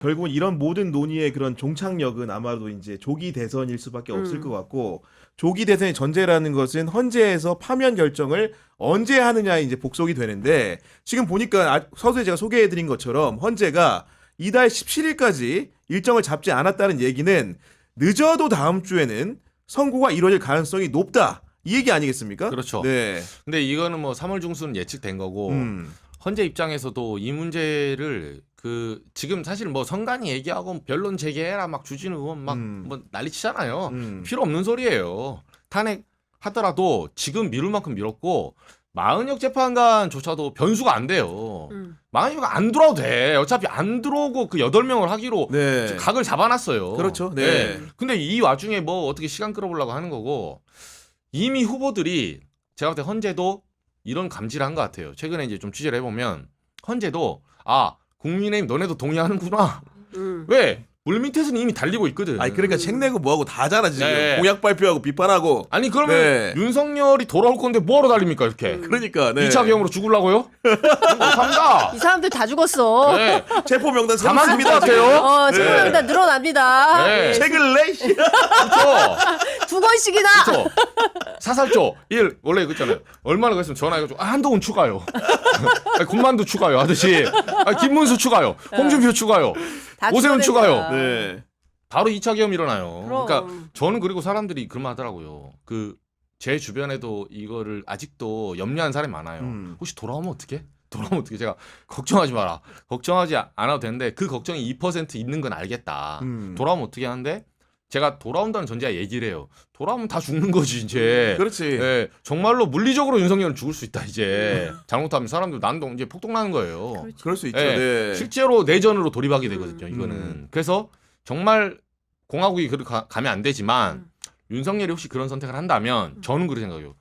결국은 이런 모든 논의의 그런 종착역은 아마도 이제 조기 대선일 수밖에 없을 것 같고, 조기 대선의 전제라는 것은 헌재에서 파면 결정을 언제 하느냐에 이제 복속이 되는데, 지금 보니까 서두에 제가 소개해드린 것처럼 헌재가 이달 17일까지 일정을 잡지 않았다는 얘기는 늦어도 다음 주에는 선고가 이루어질 가능성이 높다, 이 얘기 아니겠습니까? 그렇죠. 네. 근데 이거는 뭐 3월 중순 예측된 거고 헌재 입장에서도 이 문제를 지금 사실 뭐 선관위 얘기하고 변론 재개해라 막 주진우 의원 막 뭐 난리치잖아요. 필요 없는 소리예요. 탄핵 하더라도 지금 미룰 만큼 미뤘고 마은혁 재판관조차도 변수가 안 돼요. 마은혁이 안 들어와도 돼. 어차피 안 들어오고 그 8명을 하기로 네. 각을 잡아놨어요. 그렇죠. 네. 근데 이 와중에 뭐 어떻게 시간 끌어보려고 하는 거고 이미 후보들이 제가 볼 때 헌재도 이런 감지를 한 것 같아요. 최근에 이제 좀 취재를 해보면 헌재도 국민의힘 너네도 동의하는구나. 왜? 물밑에서는 이미 달리고 있거든. 아니 그러니까 책 내고 뭐하고 다잖아 지금. 네. 공약 발표하고 비판하고. 아니 그러면 네. 윤석열이 돌아올 건데 뭐하러 달립니까 이렇게. 그러니까 네. 2차 계엄으로 죽으려고요? 못합니다. 이 사람들 다 죽었어. 네. 체포 명단 가만 둘 세웠습니다. 것 같아요. 지금 늘어납니다. 네. 책을 내. 그렇죠. 2권씩이나. 그렇죠. 사살조 1 원래 그랬잖아요. 얼마나 그랬으면 전화해가지고 한동훈 추가요. 군만두 추가요 하듯이 김문수 추가요. 홍준표 추가요. 다 오세훈 추가된다. 추가요. 네. 바로 2차 계엄 일어나요. 그럼. 그러니까 저는 그리고 사람들이 그런 말 하더라고요. 제 주변에도 이거를 아직도 염려하는 사람이 많아요. 혹시 돌아오면 어떡해? 돌아오면 어떡해? 제가 걱정하지 마라. 걱정하지 않아도 되는데 그 걱정이 2% 있는 건 알겠다. 돌아오면 어떻게 하는데 제가 돌아온다는 전제하 얘기를 해요. 돌아오면 다 죽는 거지 이제. 그렇지. 네, 정말로 물리적으로 윤석열은 죽을 수 있다 이제. 잘못하면 사람들 난동 이제 폭동 나는 거예요. 그럴 수 있죠. 네. 네. 실제로 내전으로 돌입하게 되거든요. 이거는. 그래서 정말 공화국이 가면 안 되지만 윤석열이 혹시 그런 선택을 한다면 저는 그렇게 생각해요.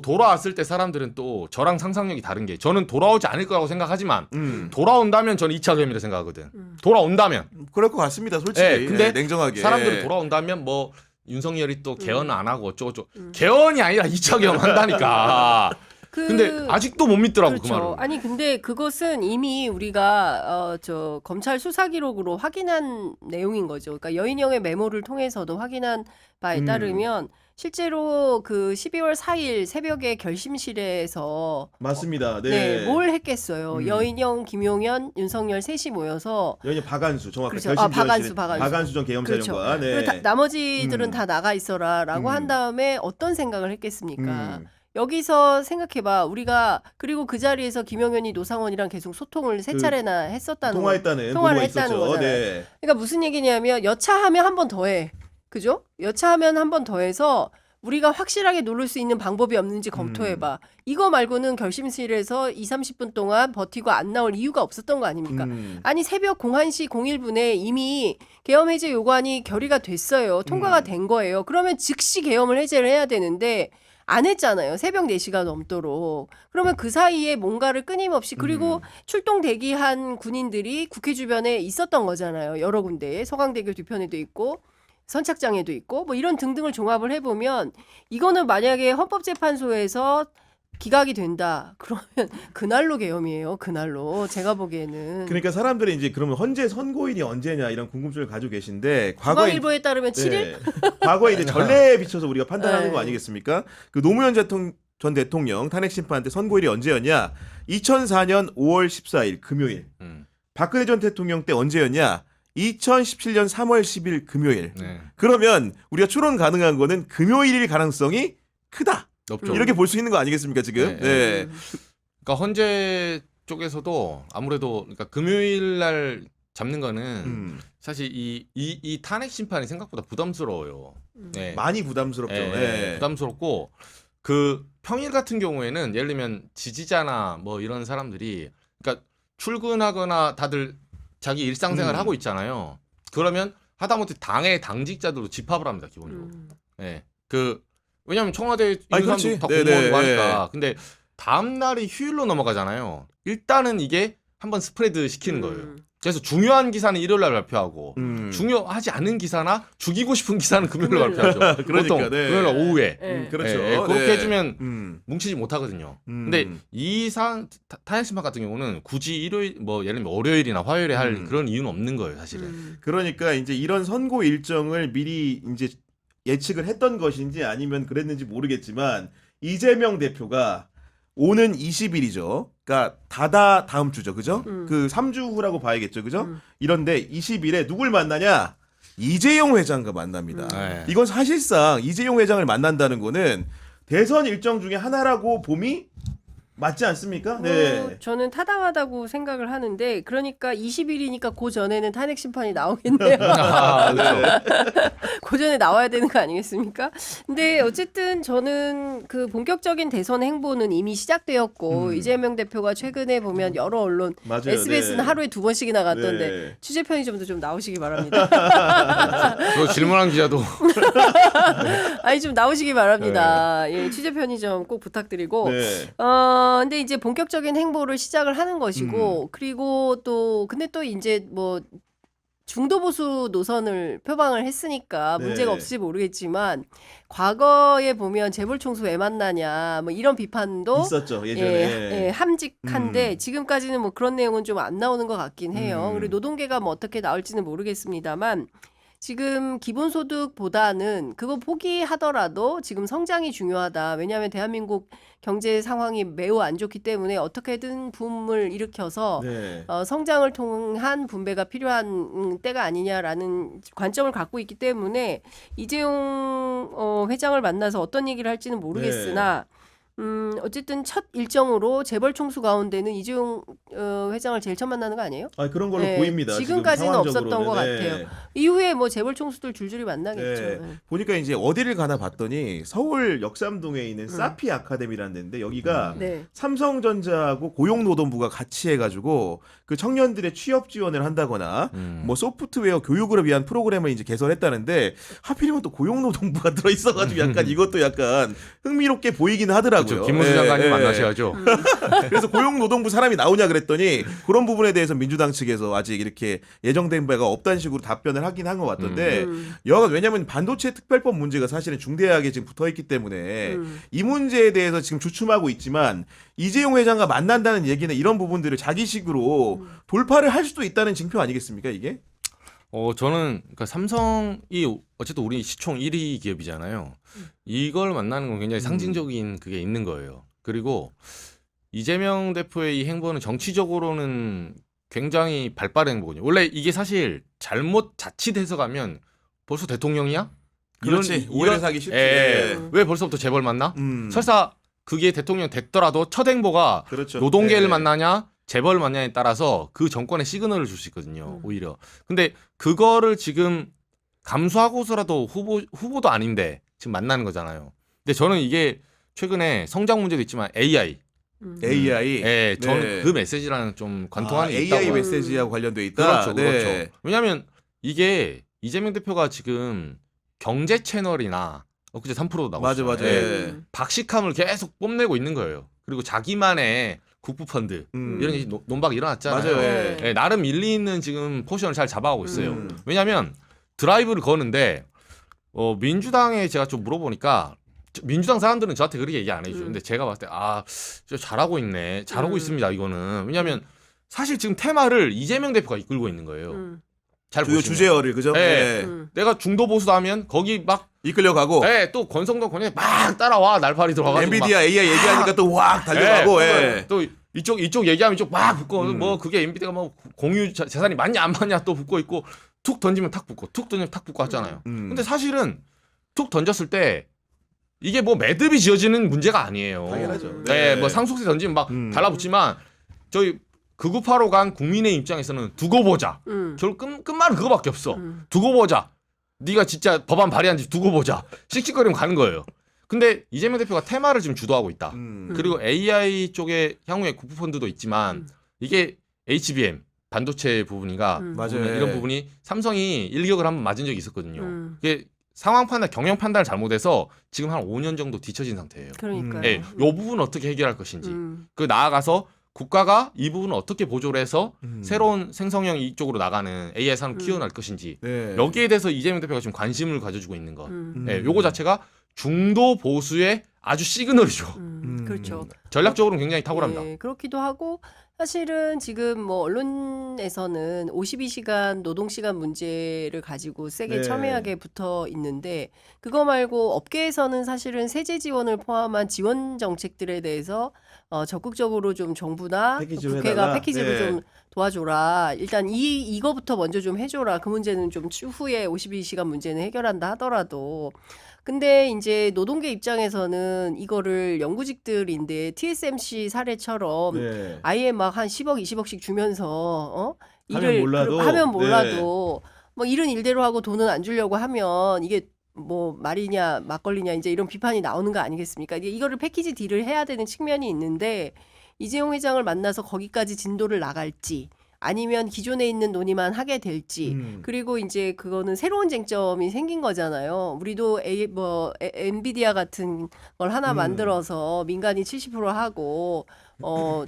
돌아왔을 때 사람들은 또 저랑 상상력이 다른 게 저는 돌아오지 않을 거라고 생각하지만 돌아온다면 저는 2차 계엄이라 생각하거든. 돌아온다면. 그럴 것 같습니다. 솔직히. 네, 근데 냉정하게. 사람들은 돌아온다면 뭐 윤석열이 또 개헌 안 하고 어쩌고저쩌고 개헌이 아니라 2차 계엄 한다니까. 근데 아직도 못 믿더라고. 그렇죠. 그 말을. 아니 근데 그것은 이미 우리가 검찰 수사 기록으로 확인한 내용인 거죠. 그러니까 여인영의 메모를 통해서도 확인한 바에 따르면 실제로 12월 4일 새벽에 결심실에서 맞습니다. 네. 뭘 했겠어요. 여인영, 김용현, 윤석열 셋이 모여서 여기 박안수 정확히 그렇죠. 박안수. 박안수 전 계엄사령관. 그렇죠. 네. 그리고 나머지들은 다 나가 있어라라고 한 다음에 어떤 생각을 했겠습니까? 여기서 생각해봐. 우리가 그리고 그 자리에서 김용현이 노상원이랑 계속 소통을 세 차례나 했었다는 통화를 통화를 보도가 했다는 있었죠. 거잖아요. 네. 그러니까 무슨 얘기냐면 여차하면 한 번 더 해. 그죠? 여차하면 한 번 더 해서 우리가 확실하게 누를 수 있는 방법이 없는지 검토해봐. 이거 말고는 결심실에서 20-30분 동안 버티고 안 나올 이유가 없었던 거 아닙니까? 아니 새벽 01시 01분에 이미 계엄 해제 요구안이 결의가 됐어요. 통과가 된 거예요. 그러면 즉시 계엄을 해제를 해야 되는데 안 했잖아요. 새벽 4시가 넘도록. 그러면 그 사이에 뭔가를 끊임없이 그리고 출동 대기한 군인들이 국회 주변에 있었던 거잖아요. 여러 군데에. 서강대교 뒤편에도 있고 선착장에도 있고 뭐 이런 등등을 종합을 해보면 이거는 만약에 헌법재판소에서 기각이 된다. 그러면 그날로 계엄이에요. 그날로. 제가 보기에는. 그러니까 사람들이 이제 그러면 헌재 선고일이 언제냐 이런 궁금증을 가지고 계신데 중앙일보에 따르면 7일? 과거에 이제 전례에 비춰서 우리가 판단하는 네. 거 아니겠습니까? 노무현 전 대통령 탄핵 심판 때 선고일이 언제였냐? 2004년 5월 14일 금요일. 박근혜 전 대통령 때 언제였냐? 2017년 3월 10일 금요일. 네. 그러면 우리가 추론 가능한 거는 금요일일 가능성이 크다. 높죠. 이렇게 볼 수 있는 거 아니겠습니까 지금? 네. 그러니까 헌재 쪽에서도 아무래도 그러니까 금요일 날 잡는 거는 사실 이 탄핵 심판이 생각보다 부담스러워요. 네. 많이 부담스럽죠. 네. 부담스럽고 평일 같은 경우에는 예를 들면 지지자나 뭐 이런 사람들이 그러니까 출근하거나 다들 자기 일상생활 하고 있잖아요. 그러면 하다못해 당의 당직자들도 집합을 합니다 기본적으로. 네. 왜냐하면 청와대 있는 사람도 다 공무원이고 하니까. 근데 다음 날이 휴일로 넘어가잖아요. 일단은 이게 한번 스프레드 시키는 거예요. 그래서 중요한 기사는 일요일 날 발표하고 중요하지 않은 기사나 죽이고 싶은 기사는 금요일 날 발표하죠. 그러니까, 보통 네. 금요일 날 오후에. 그렇죠. 그렇게 네. 해주면 뭉치지 못하거든요. 근데 이 타이거 심판 같은 경우는 굳이 일요일 뭐 예를 들면 월요일이나 화요일에 할 그런 이유는 없는 거예요, 사실은. 그러니까 이제 이런 선고 일정을 미리 이제 예측을 했던 것인지 아니면 그랬는지 모르겠지만 이재명 대표가 오는 20일이죠. 그러니까 다음 주죠. 그죠? 그 3주 후라고 봐야겠죠. 그죠? 이런데 20일에 누굴 만나냐? 이재용 회장과 만납니다. 네. 이건 사실상 이재용 회장을 만난다는 거는 대선 일정 중에 하나라고 봄이 맞지 않습니까? 네. 저는 타당하다고 생각을 하는데 그러니까 20일이니까 그 전에는 탄핵 심판이 나오겠네요. 그렇죠. 그 전에 나와야 되는 거 아니겠습니까? 근데 어쨌든 저는 그 본격적인 대선 행보는 이미 시작되었고 이재명 대표가 최근에 보면 여러 언론 맞아요. SBS는 네. 하루에 2번씩이나 갔던데 네. 취재 편의점도 좀 나오시기 바랍니다. 그 질문한 기자도 아니 좀 나오시기 바랍니다. 예, 취재 편의점 꼭 부탁드리고. 네. 근데 이제 본격적인 행보를 시작을 하는 것이고, 그리고 또, 근데 또 이제 뭐, 중도 보수 노선을 표방을 했으니까 네. 문제가 없을지 모르겠지만, 과거에 보면 재벌총수 왜 만나냐, 뭐 이런 비판도 있었죠. 예전에. 예, 함직한데 지금까지는 뭐 그런 내용은 좀 안 나오는 것 같긴 해요. 그리고 노동계가 뭐 어떻게 나올지는 모르겠습니다만, 지금 기본소득보다는 그거 포기하더라도 지금 성장이 중요하다. 왜냐하면 대한민국 경제 상황이 매우 안 좋기 때문에 어떻게든 붐을 일으켜서 네. 성장을 통한 분배가 필요한 때가 아니냐라는 관점을 갖고 있기 때문에 이재용 회장을 만나서 어떤 얘기를 할지는 모르겠으나 어쨌든 첫 일정으로 재벌 총수 가운데는 이재용 회장을 제일 처음 만나는 거 아니에요? 아, 그런 걸로 네, 보입니다. 지금까지는 지금 없었던 것 상황적으로는. 같아요. 이후에 뭐 재벌 총수들 줄줄이 만나겠죠. 네. 네. 보니까 이제 어디를 가나 봤더니 서울 역삼동에 있는 사피 아카데미라는 데인데 여기가 네. 삼성전자하고 고용노동부가 같이 해가지고 그 청년들의 취업 지원을 한다거나 뭐 소프트웨어 교육을 위한 프로그램을 이제 개설했다는데 하필이면 또 고용노동부가 들어있어가지고 약간 이것도 약간 흥미롭게 보이긴 하더라고요. 그렇죠. 김문수 예, 장관님 예. 만나셔야죠. 그래서 고용노동부 사람이 나오냐 그랬더니 그런 부분에 대해서 민주당 측에서 아직 이렇게 예정된 바가 없다는 식으로 답변을 하긴 한 것 같던데 여하간 왜냐하면 반도체 특별법 문제가 사실은 중대하게 지금 붙어있기 때문에 이 문제에 대해서 지금 주춤하고 있지만 이재용 회장과 만난다는 얘기는 이런 부분들을 자기식으로 돌파를 할 수도 있다는 징표 아니겠습니까 이게? 저는 그러니까 삼성이 어쨌든 우리 시총 1위 기업이잖아요. 이걸 만나는 건 굉장히 상징적인 그게 있는 거예요. 그리고 이재명 대표의 이 행보는 정치적으로는 굉장히 발빠른 행보거든요. 원래 이게 사실 잘못 자칫해서 가면 벌써 대통령이야? 그렇지. 오해를 사기 쉽지. 네. 왜 벌써부터 재벌 만나? 음. 설사 그게 대통령 됐더라도 첫 행보가 그렇죠. 노동계를 네. 만나냐 재벌 만나냐에 따라서 그 정권에 시그널을 줄 수 있거든요. 오히려. 근데 그거를 지금 감수하고서라도 후보도 아닌데 지금 만나는 거잖아요. 근데 저는 이게 최근에 성장 문제도 있지만 AI. AI. 예, 저는 네. 그 메시지랑 좀 관통하는 게 AI 있다고. 메시지하고 관련돼 있다. 그렇죠, 네. 그렇죠. 왜냐하면 이게 이재명 대표가 지금 경제 채널이나 엊그제 3%도 나왔어요. 맞아. 예. 박식함을 계속 뽐내고 있는 거예요. 그리고 자기만의 국부펀드 이런 얘기 논박이 일어났잖아요. 맞아요. 예. 예, 나름 일리 있는 지금 포지션을 잘 잡아가고 있어요. 음. 왜냐하면 드라이브를 거는데 민주당에 제가 좀 물어보니까 민주당 사람들은 저한테 그렇게 얘기 안 해주죠. 근데 제가 봤을 때 저 잘하고 있네. 잘하고 있습니다. 이거는. 왜냐하면 사실 지금 테마를 이재명 대표가 이끌고 있는 거예요. 잘 주요 보시면. 주제어를 그죠? 네. 네. 내가 중도 보수다 하면 거기 막 이끌려가고 또 권성동 권영이 막 따라와 날파리 들어가가지고 엔비디아 AI 얘기하니까 또 확 달려가고. 예. 또 이쪽 얘기하면 이쪽 막 붙고 뭐 그게 엔비디아가 뭐 공유 재산이 많냐 안 많냐 또 붙고 있고 툭 던지면 탁 붙고 툭 던지면 탁 붙고 하잖아요. 근데 사실은 툭 던졌을 때 이게 뭐 매듭이 지어지는 문제가 아니에요. 당연하죠. 네, 네. 뭐 상속세 던지면 막 달라붙지만 저희 극우파로 간 국민의 입장에서는 두고 보자. 결국 끝말은 그거밖에 없어. 두고 보자. 네가 진짜 법안 발의한지 두고 보자. 씩씩거리면 가는 거예요. 근데 이재명 대표가 테마를 지금 주도하고 있다. 그리고 AI 쪽에 향후에 국부펀드도 있지만 이게 HBM 반도체 부분이가 맞아요. 이런 부분이 삼성이 일격을 한번 맞은 적이 있었거든요. 이게 상황 판단, 경영 판단을 잘못해서 지금 한 5년 정도 뒤처진 상태예요. 그러니까요. 이 부분 어떻게 해결할 것인지. 그 나아가서 국가가 이 부분을 어떻게 보조를 해서 새로운 생성형 이쪽으로 나가는 AI 산업 키워날 것인지 네. 여기에 대해서 이재명 대표가 지금 관심을 가져주고 있는 것. 네, 요거 자체가 중도 보수의 아주 시그널이죠. 그렇죠. 전략적으로는 굉장히 탁월합니다. 네, 그렇기도 하고 사실은 지금 뭐 언론에서는 52시간 노동시간 문제를 가지고 세게 네. 첨예하게 붙어 있는데 그거 말고 업계에서는 사실은 세제 지원을 포함한 지원 정책들에 대해서 적극적으로 좀 정부나 패키지로 국회가 해달라. 패키지로 네. 좀 도와줘라. 일단 이거부터 먼저 좀 해줘라. 그 문제는 좀 추후에 52시간 문제는 해결한다 하더라도 근데 이제 노동계 입장에서는 이거를 연구직들인데 TSMC 사례처럼 네. 아예 막 한 10억, 20억씩 주면서 하면 몰라도. 하면 몰라도 뭐 일은 일대로 하고 돈은 안 주려고 하면 이게 뭐 말이냐 막걸리냐 이제 이런 비판이 나오는 거 아니겠습니까? 이거를 패키지 딜을 해야 되는 측면이 있는데 이재용 회장을 만나서 거기까지 진도를 나갈지 아니면 기존에 있는 논의만 하게 될지 그리고 이제 그거는 새로운 쟁점이 생긴 거잖아요. 우리도 엔비디아 같은 걸 하나 만들어서 민간이 70% 하고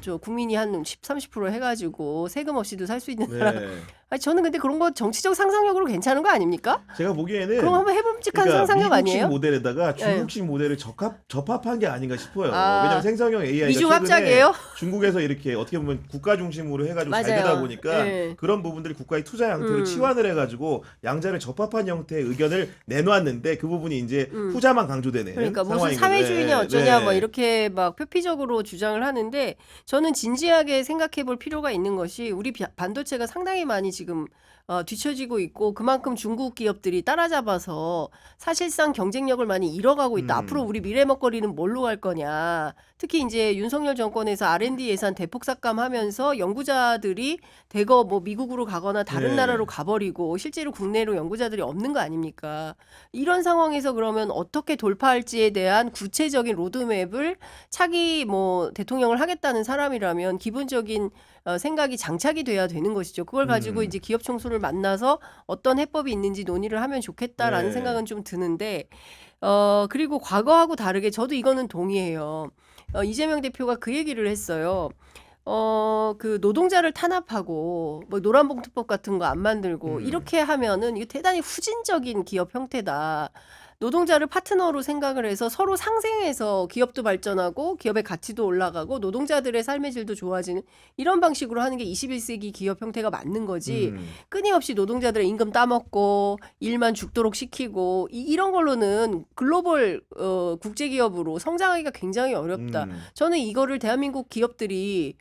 저 국민이 한 30% 해가지고 세금 없이도 살 수 있는 나라. 네. 아니 저는 근데 그런 거 정치적 상상력으로 괜찮은 거 아닙니까? 제가 보기에는 그럼 한번 해봄직한 그러니까 상상력 미국식 아니에요? 모델에다가 중국식 모델을 접합한 게 아닌가 싶어요. 아. 왜냐하면 생성형 AI가 미중 최근에 합작이에요? 중국에서 이렇게 어떻게 보면 국가 중심으로 해가지고 잘 맞아요. 되다 보니까 네. 그런 부분들이 국가의 투자 형태로 치환을 해가지고 양자를 접합한 형태의 의견을 내놓았는데 그 부분이 이제 후자만 강조되는 그러니까 무슨 상황인 사회주의냐 거죠. 어쩌냐 네. 뭐 이렇게 막 표피적으로 주장을 하는데 저는 진지하게 생각해 볼 필요가 있는 것이 우리 반도체가 상당히 많이 지금 뒤처지고 있고 그만큼 중국 기업들이 따라잡아서 사실상 경쟁력을 많이 잃어가고 있다. 앞으로 우리 미래 먹거리는 뭘로 갈 거냐. 특히 이제 윤석열 정권에서 R&D 예산 대폭 삭감하면서 연구자들이 대거 뭐 미국으로 가거나 다른 네. 나라로 가버리고 실제로 국내로 연구자들이 없는 거 아닙니까? 이런 상황에서 그러면 어떻게 돌파할지에 대한 구체적인 로드맵을 차기 뭐 대통령을 하겠다는 사람이라면 기본적인 생각이 장착이 돼야 되는 것이죠. 그걸 가지고 이제 기업 총수를 만나서 어떤 해법이 있는지 논의를 하면 좋겠다라는 네. 생각은 좀 드는데 그리고 과거하고 다르게 저도 이거는 동의해요. 이재명 대표가 그 얘기를 했어요. 그 노동자를 탄압하고 뭐 노란봉투법 같은 거 안 만들고 이렇게 하면은 이게 대단히 후진적인 기업 형태다. 노동자를 파트너로 생각을 해서 서로 상생해서 기업도 발전하고 기업의 가치도 올라가고 노동자들의 삶의 질도 좋아지는 이런 방식으로 하는 게 21세기 기업 형태가 맞는 거지. 끊임없이 노동자들의 임금 따먹고 일만 죽도록 시키고 이런 걸로는 글로벌 국제기업으로 성장하기가 굉장히 어렵다. 저는 이거를 대한민국 기업들이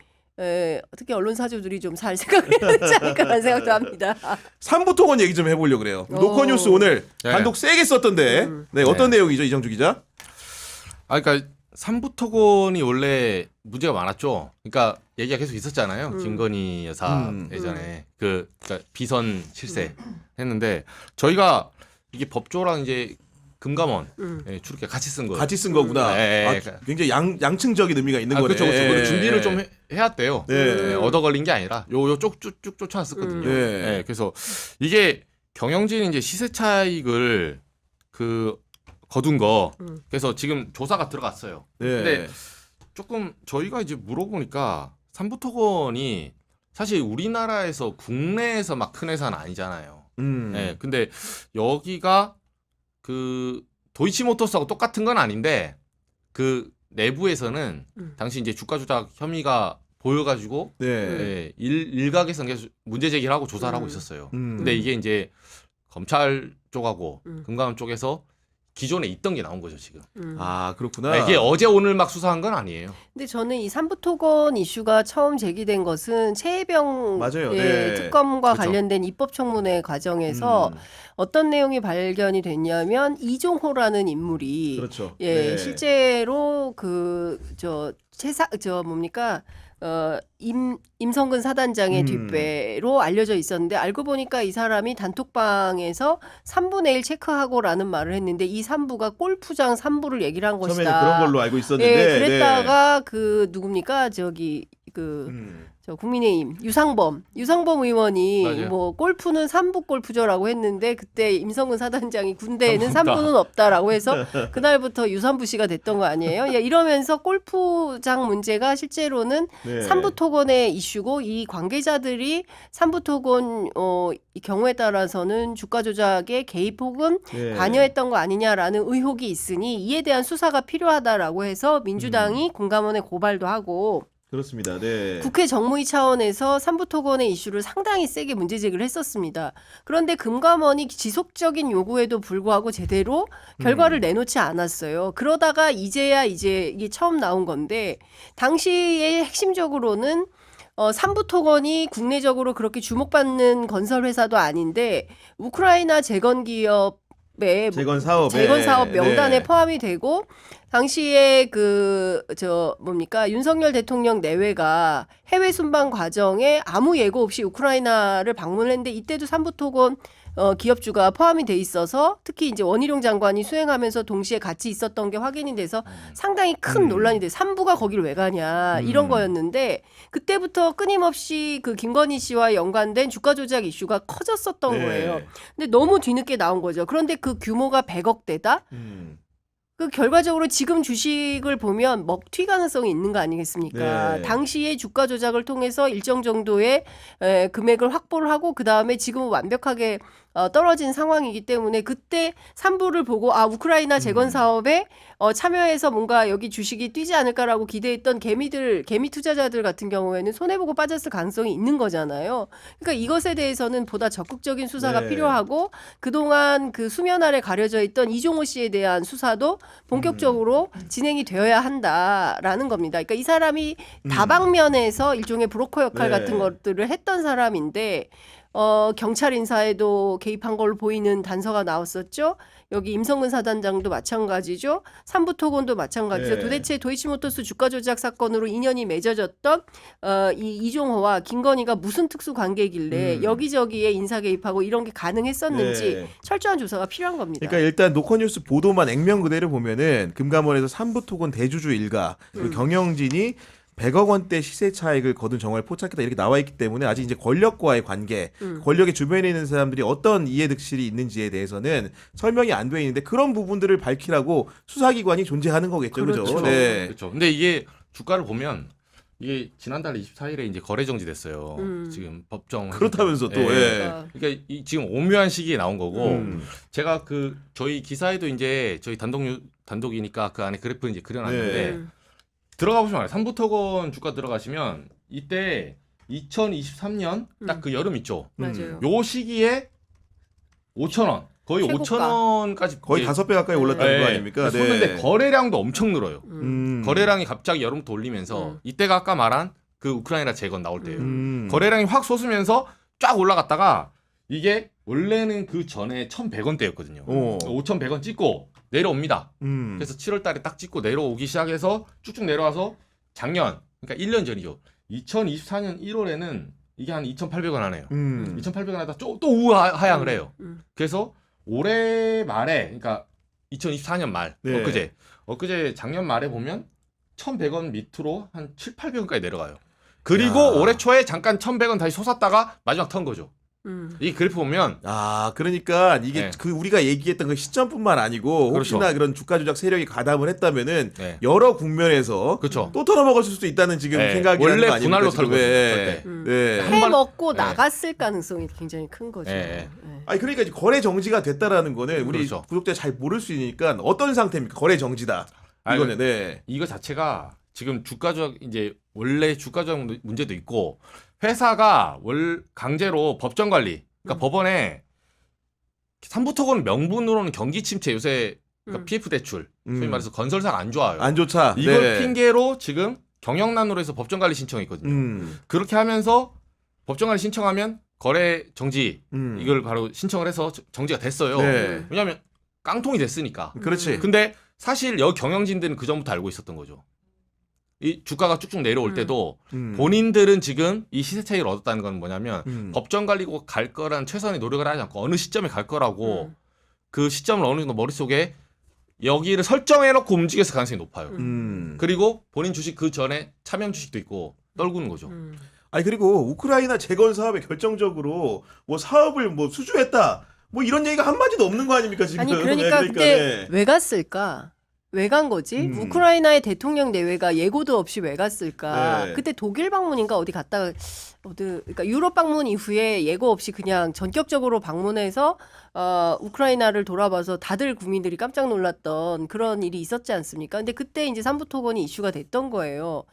특히 언론사주들이 좀 잘 생각을 해야 되지 않을까라는 생각도 합니다. 삼부토건 얘기 좀 해보려고 그래요. 노컷뉴스 오늘 네. 단독 세게 썼던데 네, 어떤 내용이죠 이정주 기자? 그러니까 삼부토건이 원래 문제가 많았죠. 그러니까 얘기가 계속 있었잖아요. 김건희 여사 예전에 그러니까 비선 실세 했는데 저희가 이게 법조랑 이제 금감원 출입 같이 쓴 거예요. 같이 쓴 거구나. 네. 굉장히 양층적인 의미가 있는 거네. 그렇죠. 그렇죠. 준비를 좀 해왔대요. 네. 얻어 걸린 게 아니라 요 쭉쭉쭉 쫓아왔었거든요. 네. 네, 그래서 이게 경영진 이제 시세 차익을 거둔 거. 그래서 지금 조사가 들어갔어요. 네. 근데 조금 저희가 이제 물어보니까 삼부토건이 사실 우리나라에서 국내에서 막 큰 회사는 아니잖아요. 네, 근데 여기가 도이치모터스하고 똑같은 건 아닌데 그 내부에서는 당시 이제 주가 조작 혐의가 보여가지고 네. 일각에서 계속 문제 제기를 하고 조사를 하고 있었어요. 근데 이게 이제 검찰 쪽하고 금감원 쪽에서 기존에 있던 게 나온 거죠 지금. 아 그렇구나. 이게 어제 오늘 막 수사한 건 아니에요. 근데 저는 이 삼부토건 이슈가 처음 제기된 것은 최혜병 맞아요. 네. 특검과 그렇죠. 관련된 입법청문회 과정에서 어떤 내용이 발견이 됐냐면 이종호라는 인물이 그렇죠. 예 네. 실제로 임성근 사단장의 뒷배로 알려져 있었는데 알고 보니까 이 사람이 단톡방에서 3분의 1 체크하고라는 말을 했는데 이 3부가 골프장 3부를 얘기를 한 것이다. 처음에는 그런 걸로 알고 있었는데 예, 그랬다가 누굽니까 저 국민의힘 유상범 의원이 맞아요. 뭐 골프는 삼부 골프죠라고 했는데 그때 임성근 사단장이 군대에는 삼부 없다. 삼부는 없다라고 해서 그날부터 유삼부 씨가 됐던 거 아니에요? 야, 이러면서 골프장 문제가 실제로는 네. 삼부 토건의 이슈고 이 관계자들이 삼부 토건 이 경우에 따라서는 주가 조작에 개입 혹은 네. 관여했던 거 아니냐라는 의혹이 있으니 이에 대한 수사가 필요하다라고 해서 민주당이 공감원에 고발도 하고 그렇습니다. 네. 국회 정무위 차원에서 삼부토건의 이슈를 상당히 세게 문제 제기를 했었습니다. 그런데 금감원이 지속적인 요구에도 불구하고 제대로 결과를 내놓지 않았어요. 그러다가 이제야 이게 처음 나온 건데 당시에 핵심적으로는 삼부토건이 국내적으로 그렇게 주목받는 건설 회사도 아닌데 우크라이나 재건 기업의 재건 사업에 재건 사업 명단에 네. 포함이 되고 당시에 윤석열 대통령 내외가 해외 순방 과정에 아무 예고 없이 우크라이나를 방문했는데 이때도 삼부토건 기업주가 포함이 돼 있어서 특히 이제 원희룡 장관이 수행하면서 동시에 같이 있었던 게 확인이 돼서 상당히 큰 논란이 돼. 삼부가 거기를 왜 가냐 이런 거였는데 그때부터 끊임없이 그 김건희 씨와 연관된 주가 조작 이슈가 커졌었던 네. 거예요. 근데 너무 뒤늦게 나온 거죠. 그런데 그 규모가 100억대다? 그 결과적으로 지금 주식을 보면 먹튀 가능성이 있는 거 아니겠습니까? 네. 당시에 주가 조작을 통해서 일정 정도의 금액을 확보를 하고 그 다음에 지금은 완벽하게 떨어진 상황이기 때문에 그때 삼부를 보고 우크라이나 재건 사업에 참여해서 뭔가 여기 주식이 뛰지 않을까라고 기대했던 개미 투자자들 같은 경우에는 손해보고 빠졌을 가능성이 있는 거잖아요. 그러니까 이것에 대해서는 보다 적극적인 수사가 네. 필요하고 그동안 그 수면 아래 가려져 있던 이종호 씨에 대한 수사도 본격적으로 진행이 되어야 한다라는 겁니다. 그러니까 이 사람이 다방면에서 일종의 브로커 역할 네. 같은 것들을 했던 사람인데 경찰 인사에도 개입한 걸로 보이는 단서가 나왔었죠. 여기 임성근 사단장도 마찬가지죠. 삼부토건도 마찬가지죠. 네. 도대체 도이치모터스 주가 조작 사건으로 인연이 맺어졌던 이 이종호와 김건희가 무슨 특수 관계길래 여기저기에 인사 개입하고 이런 게 가능했었는지 네. 철저한 조사가 필요한 겁니다. 그러니까 일단 노컷뉴스 보도만 액면 그대로 보면은 금감원에서 삼부토건 대주주 일가 그리고 경영진이 100억 원대 시세 차익을 거둔 정황을 포착했다 이렇게 나와 있기 때문에 아직 이제 권력과의 관계, 권력의 주변에 있는 사람들이 어떤 이해득실이 있는지에 대해서는 설명이 안 돼 있는데 그런 부분들을 밝히라고 수사기관이 존재하는 거겠죠, 그죠? 그렇죠. 네. 그렇죠. 근데 이게 주가를 보면 이게 지난달 24일에 이제 거래 정지됐어요. 지금 법정 그렇다면서 또, 예. 그러니까 지금 오묘한 시기에 나온 거고 제가 저희 기사에도 이제 저희 단독이니까 그 안에 그래프 이제 그려놨는데. 네. 들어가 보시면 알아요. 삼부토건 주가 들어가시면 이때 2023년 딱 그 여름 있죠. 맞아요. 요 시기에 5,000원 거의 최고가. 5,000원까지 거의 5배 가까이 올랐다는 거 아닙니까? 근데 거래량도 엄청 늘어요. 음. 거래량이 갑자기 여름부터 올리면서 이때가 아까 말한 그 우크라이나 재건 나올 때예요. 거래량이 확 솟으면서 쫙 올라갔다가 이게 원래는 그 전에 1,100원대였거든요. 5,100원 찍고 내려옵니다. 그래서 7월 달에 딱 찍고 내려오기 시작해서 쭉쭉 내려와서 작년, 그러니까 1년 전이죠. 2024년 1월에는 이게 한 2,800원 하네요. 2,800원 하다 또 우하향을 해요. 그래서 올해 말에, 그러니까 2024년 말, 네. 엊그제 작년 말에 보면 1,100원 밑으로 한 7,800원까지 내려가요. 그리고 올해 초에 잠깐 1,100원 다시 솟았다가 마지막 턴 거죠. 이 그래프 보면 그러니까 이게 네. 그 우리가 얘기했던 그 시점뿐만 아니고 그렇죠. 혹시나 그런 주가 조작 세력이 가담을 했다면은 네. 여러 국면에서 그렇죠. 또 털어먹을 수도 있다는 지금 네. 생각이 원래 나는 거 분할로 아닙니까, 지금? 털거든요, 네. 절대. 네. 한 해 번- 먹고 네. 나갔을 가능성이 굉장히 큰 거죠. 네. 아니 그러니까 이제 거래 정지가 됐다라는 거는 우리 그렇죠. 구독자 잘 모를 수 있으니까 어떤 상태입니까? 거래 정지다. 이거는 네. 이거 자체가 지금 주가 조작 이제 원래 주가 조작 문제도 있고 회사가 강제로 법정 관리 그러니까 법원에 삼부토건 명분으로는 경기 침체 요새 그러니까 PF 대출 소위 말해서 건설사가 안 좋아요. 안 좋다. 이걸 네. 핑계로 지금 경영난으로 해서 법정 관리 신청했거든요. 그렇게 하면서 법정 관리 신청하면 거래 정지 이걸 바로 신청을 해서 정지가 됐어요. 네. 왜냐하면 깡통이 됐으니까. 그렇지. 근데 사실 여기 경영진들은 그 전부터 알고 있었던 거죠. 이 주가가 쭉쭉 내려올 때도 본인들은 지금 이 시세 차익을 얻었다는 건 뭐냐면 법정 관리고 갈 거란 최선의 노력을 하지 않고 어느 시점에 갈 거라고 그 시점을 어느 정도 머릿속에 여기를 설정해놓고 움직였을 가능성이 높아요. 그리고 본인 주식 그 전에 차명 주식도 있고 떨구는 거죠. 아니 그리고 우크라이나 재건 사업에 결정적으로 뭐 사업을 뭐 수주했다. 뭐 이런 얘기가 한 마디도 없는 거 아닙니까 지금? 아니 그러니까 네, 그때 네. 왜 갔을까? 왜 간 거지? 우크라이나의 대통령 내외가 예고도 없이 왜 갔을까? 네. 그때 독일 방문인가 어디 갔다가 그러니까 유럽 방문 이후에 예고 없이 그냥 전격적으로 방문해서 우크라이나를 돌아봐서 다들 국민들이 깜짝 놀랐던 그런 일이 있었지 않습니까? 근데 그때 이제 삼부토건이 이슈가 됐던 거예요.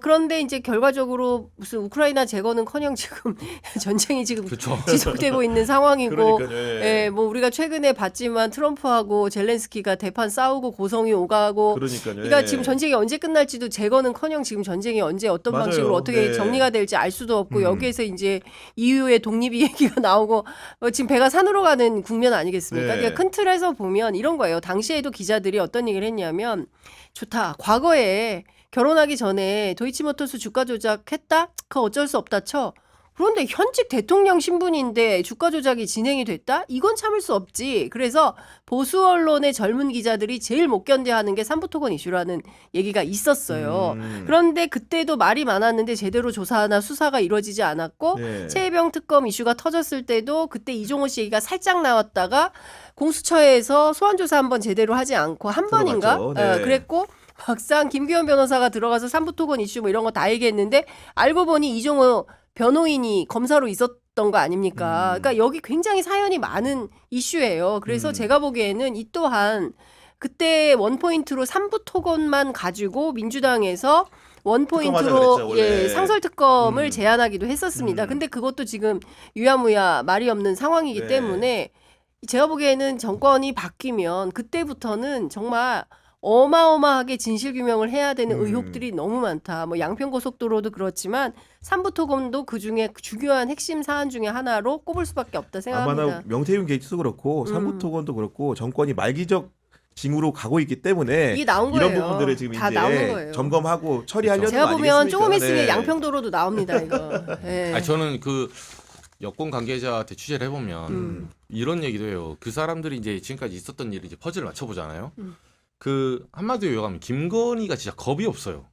그런데 이제 결과적으로 무슨 우크라이나 제거는커녕 지금 전쟁이 지금 그렇죠. 지속되고 있는 상황이고, 그러니까요. 예. 예, 뭐 우리가 최근에 봤지만 트럼프하고 젤렌스키가 대판 싸우고 고성이 오가고, 그러니까요. 그러니까 예. 지금 전쟁이 언제 끝날지도 제거는커녕 지금 전쟁이 언제 어떤 맞아요. 방식으로 어떻게 네. 정리가 될지 알 수도 없고 여기에서 이제 EU의 독립 얘기가 나오고 지금 배가 산으로 가는 국면 아니겠습니까? 네. 그러니까 큰 틀에서 보면 이런 거예요. 당시에도 기자들이 어떤 얘기를 했냐면 좋다. 과거에 결혼하기 전에 도이치모터스 주가 조작했다? 그거 어쩔 수 없다 쳐. 그런데 현직 대통령 신분인데 주가 조작이 진행이 됐다? 이건 참을 수 없지. 그래서 보수 언론의 젊은 기자들이 제일 못 견뎌하는 게 삼부토건 이슈라는 얘기가 있었어요. 그런데 그때도 말이 많았는데 제대로 조사나 수사가 이루어지지 않았고 네. 최혜병 특검 이슈가 터졌을 때도 그때 이종호 씨 얘기가 살짝 나왔다가 공수처에서 소환 조사 한번 제대로 하지 않고 한 번인가? 들어갔죠. 네. 그랬고 막상 김규현 변호사가 들어가서 삼부토건 이슈 뭐 이런 거 다 얘기했는데 알고 보니 이종호 변호인이 검사로 있었던 거 아닙니까? 그러니까 여기 굉장히 사연이 많은 이슈예요. 그래서 제가 보기에는 이 또한 그때 원포인트로 삼부토건만 가지고 민주당에서 원포인트로 특검하자 그랬죠, 원래. 상설특검을 제안하기도 했었습니다. 근데 그것도 지금 유야무야 말이 없는 상황이기 네. 때문에 제가 보기에는 정권이 바뀌면 그때부터는 정말 어마어마하게 진실규명을 해야 되는 의혹들이 너무 많다. 뭐 양평고속도로도 그렇지만 삼부토건도 그중에 중요한 핵심 사안 중에 하나로 꼽을 수밖에 없다 생각합니다. 아마 명태균 게이트도 그렇고 삼부토건도 그렇고 정권이 말기적 징후로 가고 있기 때문에 이게 나온 이런 거예요. 부분들을 지금 다 나오는 이제 거예요. 점검하고 처리하려는 제가 거 보면 아니겠습니까? 조금 있으면 네. 양평도로도 나옵니다. 이거. 예. 아니, 저는 그 여권 관계자한테 취재를 해보면 이런 얘기도 해요. 그 사람들이 이제 지금까지 있었던 일을 이제 퍼즐을 맞춰보잖아요. 그 한마디로 요약하면 김건희가 진짜 겁이 없어요.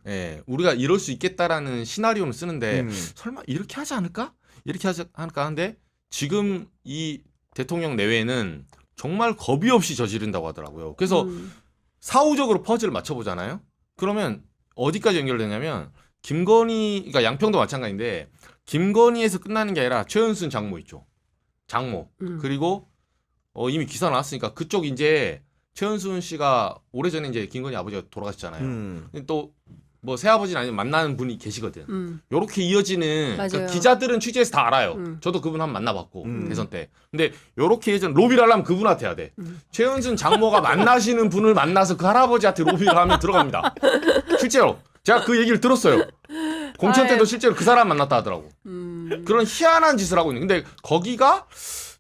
예, 우리가 이럴 수 있겠다라는 시나리오는 쓰는데 설마 이렇게 하지 않을까? 이렇게 하지 않을까 하는데 지금 이 대통령 내외는 정말 겁이 없이 저지른다고 하더라고요. 그래서 사후적으로 퍼즐을 맞춰보잖아요. 그러면 어디까지 연결되냐면 김건희, 그러니까 양평도 마찬가지인데 김건희에서 끝나는 게 아니라 최은순 장모 있죠. 장모. 그리고 이미 기사 나왔으니까 그쪽 이제 최은순 씨가 오래전에 이제 김건희 아버지가 돌아가셨잖아요. 또 뭐 새아버지는 아니면 만나는 분이 계시거든. 요렇게 이어지는 그러니까 맞아요. 기자들은 취재해서 다 알아요. 저도 그분 한번 만나봤고 대선 때. 근데 요렇게 예전 로비를 하려면 그분한테 해야 돼. 최은순 장모가 만나시는 분을 만나서 그 할아버지한테 로비를 하면 들어갑니다. 실제로 제가 그 얘기를 들었어요. 공천 때도 실제로 그 사람 만났다 하더라고. 그런 희한한 짓을 하고 있는. 근데 거기가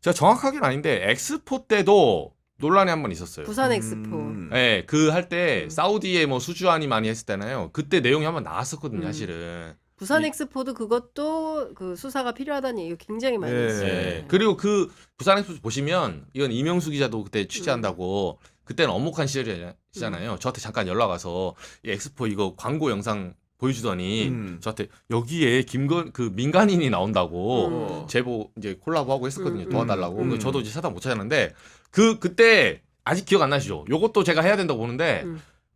제가 정확하게는 아닌데 엑스포 때도 논란이 한 번 있었어요. 부산 엑스포. 네, 그 할 때 사우디에 뭐 수주안이 많이 했을 때나요. 그때 내용이 한 번 나왔었거든요, 사실은. 부산 엑스포도 그것도 그 수사가 필요하다는 얘기가 굉장히 많이 네. 있어요. 네. 그리고 그 부산 엑스포 보시면 이건 이명수 기자도 그때 취재한다고 그때는 엄목한 시절이잖아요. 저한테 잠깐 연락 와서 이 엑스포 이거 광고 영상 보여주더니 저한테 여기에 그 민간인이 나온다고 제보 이제 콜라보하고 했었거든요. 도와달라고. 근데 저도 이제 차단 못 찾았는데 그때 아직 기억 안 나시죠? 요것도 제가 해야 된다고 보는데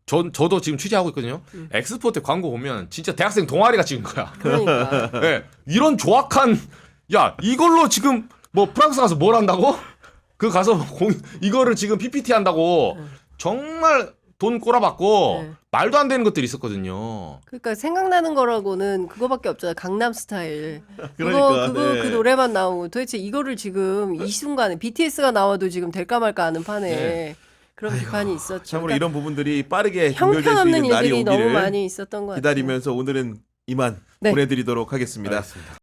저도 지금 취재하고 있거든요. 엑스포 때 광고 보면 진짜 대학생 동아리가 찍은 거야. 그러니까. 네, 이런 조악한 야 이걸로 지금 뭐 프랑스 가서 뭘 한다고? 그 가서 이거를 지금 PPT 한다고 정말 돈 꼬라박고 네. 말도 안 되는 것들이 있었거든요. 그러니까 생각나는 거라고는 그거밖에 없잖아요. 강남 스타일. 그러니까, 그거 네. 그 노래만 나오고 도대체 이거를 지금 이 순간에 BTS가 나와도 지금 될까 말까 하는 판에 네. 그런 비판이 있었죠. 참고로 그러니까 이런 부분들이 빠르게 종결될 수 형편없는 있는 날이 일들이 너무 오기를 많이 있었던 것 같아요. 기다리면서 오늘은 이만 네. 보내드리도록 하겠습니다. 알겠습니다.